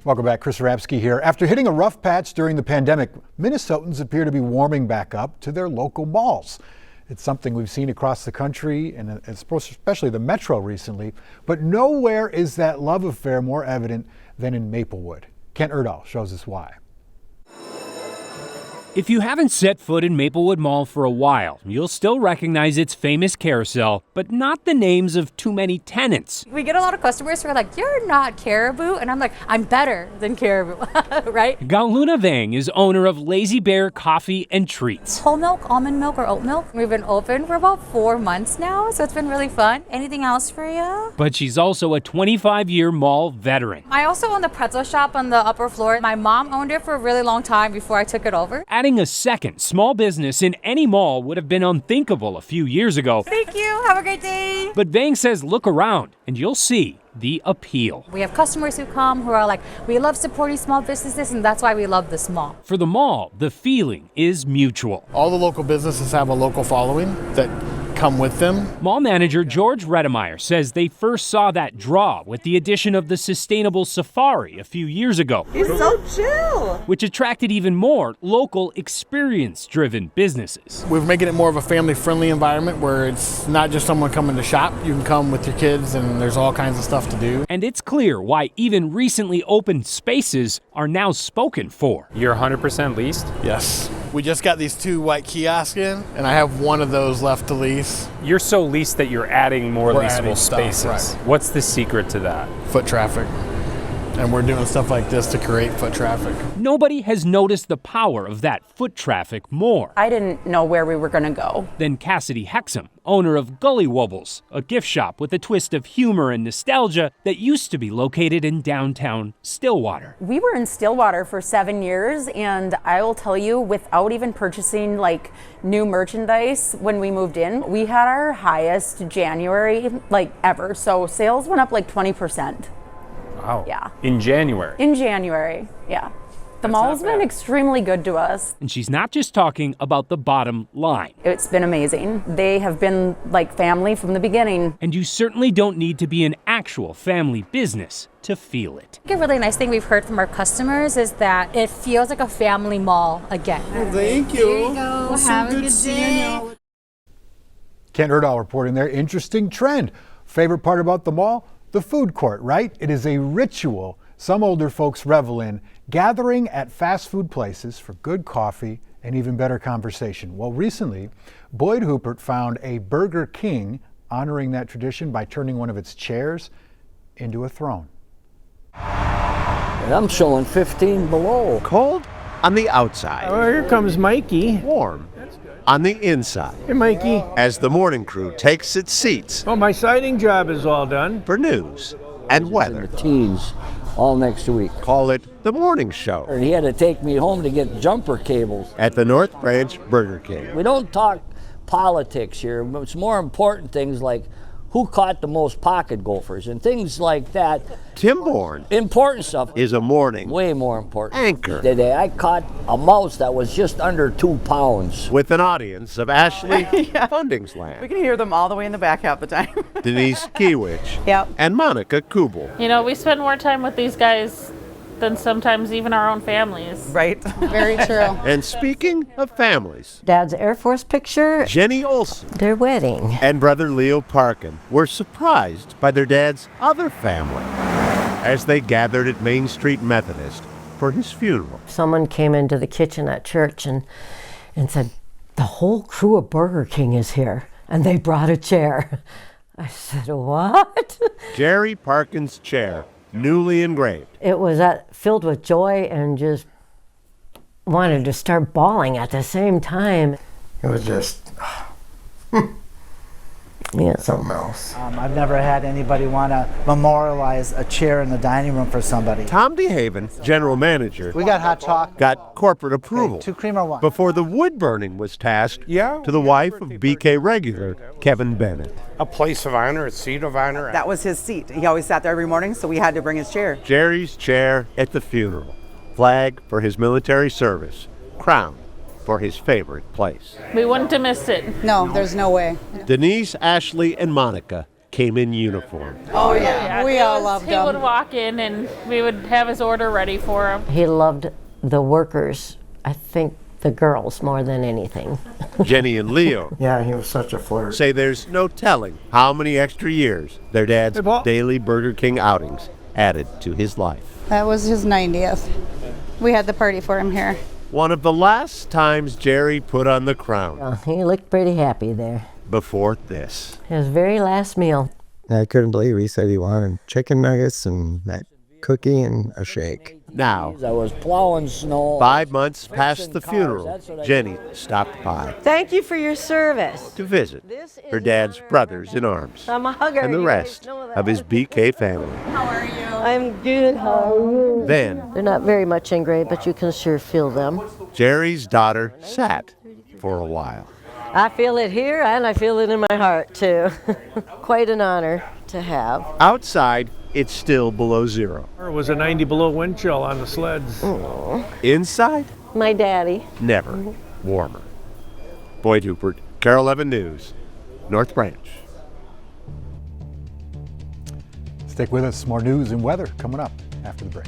Welcome back. Chris Rapsky here. After hitting a rough patch during the pandemic, Minnesotans appear to be warming back up to their local malls. It's something we've seen across the country and especially the metro recently, but nowhere is that love affair more evident than in Maplewood. Kent Erdahl shows us why. If you haven't set foot in Maplewood Mall for a while, you'll still recognize its famous carousel, but not the names of too many tenants. We get a lot of customers who are like, "You're not Caribou," and I'm like, "I'm better than Caribou," right? Galuna Vang is owner of Lazy Bear Coffee and Treats. Whole milk, almond milk, or oat milk. We've been open for about 4 months now, so it's been really fun. Anything else for you? But she's also a 25-year mall veteran. I also own the pretzel shop on the upper floor. My mom owned it for a really long time before I took it over. Adding a second small business in any mall would have been unthinkable a few years ago. Thank you. Have a great day. But Vang says look around and you'll see the appeal. We have customers who come who are like, "We love supporting small businesses, and that's why we love this mall." For the mall, the feeling is mutual. All the local businesses have a local following that come with them. Mall manager George Redemeyer says they first saw that draw with the addition of the Sustainable Safari a few years ago. He's so chill. Which attracted even more local experience-driven businesses. We're making it more of a family-friendly environment where it's not just someone coming to shop. You can come with your kids and there's all kinds of stuff to do. And it's clear why even recently opened spaces are now spoken for. You're 100% leased? Yes. We just got these 2 white kiosks in, and I have one of those left to lease. You're so leased that you're adding more We're leasable adding stuff, spaces. right. What's the secret to that? Foot traffic. And we're doing stuff like this to create foot traffic. Nobody has noticed the power of that foot traffic more I didn't know where we were going to go. than Cassidy Hexum, owner of Gully Wobbles, a gift shop with a twist of humor and nostalgia that used to be located in downtown Stillwater. We were in Stillwater for 7 years, and I will tell you, without even purchasing like new merchandise when we moved in, we had our highest January like ever. So sales went up like 20%. Wow. Yeah. In January. In January, yeah. The mall's been extremely good to us. And she's not just talking about the bottom line. It's been amazing. They have been like family from the beginning. And you certainly don't need to be an actual family business to feel it. I think a really nice thing we've heard from our customers is that it feels like a family mall again. Thank you. There you go. Have a good day. Kent Erdahl reporting there. Interesting trend. Favorite part about the mall? The food court, right? It is a ritual some older folks revel in, gathering at fast food places for good coffee and even better conversation. Well, recently, Boyd Huppert found a Burger King honoring that tradition by turning one of its chairs into a throne. And I'm showing 15 below. Cold on the outside. Oh, here comes Mikey. Warm on the inside. Hey, Mikey. As the morning crew takes its seats Oh, my siding job is all done. for news and weather. The teens all next week. Call it the morning show He had to take me home to get jumper cables. at the North Branch Burger King. We don't talk politics here. It's more important things like who caught the most pocket gophers and things like that. Tim Bourne Important stuff. is a morning Way more important. anchor Today I caught a mouse that was just under 2 pounds. with an audience of Ashley Fundingsland, We can hear them all the way in the back half the time. Denise Kiewicz, Yep. and Monica Kubel. You know, we spend more time with these guys than sometimes even our own families. Right. Very true. And speaking of families, Dad's Air Force picture, Jenny Olson their wedding. and brother Leo Parkin were surprised by their dad's other family as they gathered at Main Street Methodist for his funeral. Someone came into the kitchen at church and said, "The whole crew of Burger King is here, and they brought a chair." I said, "What?" Jerry Parkin's chair, newly engraved. It was filled with joy and just wanted to start bawling at the same time. It was just Yeah. something else. I've never had anybody want to memorialize a chair in the dining room for somebody. Tom DeHaven, general manager, We got hot chocolate. got corporate approval 2 cream or 1? before the wood burning was tasked to the wife of BK regular Kevin Bennett. A place of honor, a seat of honor. That was his seat. He always sat there every morning, so we had to bring his chair. Jerry's chair at the funeral, flag for his military service, crown for his favorite place. We wouldn't have missed it. No, there's no way. Denise, Ashley, and Monica came in uniform. Oh yeah, we all loved him. He would walk in and we would have his order ready for him. He loved the workers, I think the girls more than anything. Jenny and Leo Yeah, he was such a flirt. say there's no telling how many extra years their dad's daily Burger King outings added to his life. That was his 90th. We had the party for him here. One of the last times Jerry put on the crown He looked pretty happy there. before this. His very last meal. I couldn't believe he said he wanted chicken nuggets and that cookie and a shake. Now, I was plowing snow. 5 months past fixing the cars, funeral, that's what I Jenny stopped by Thank you for your service. to visit her dad's brothers in arms I'm a hugger. and the You guys rest know that. of his BK family. I'm good. How are you? Then, They're not very much engraved, but you can sure feel them. Jerry's daughter sat for a while. I feel it here and I feel it in my heart too. Quite an honor to have. Outside, it's still below zero. It was a 90 below wind chill on the sleds. Inside, My daddy. never warmer. Boyd Hupert, Carol 11 News, North Branch. Stick with us. More news and weather coming up after the break.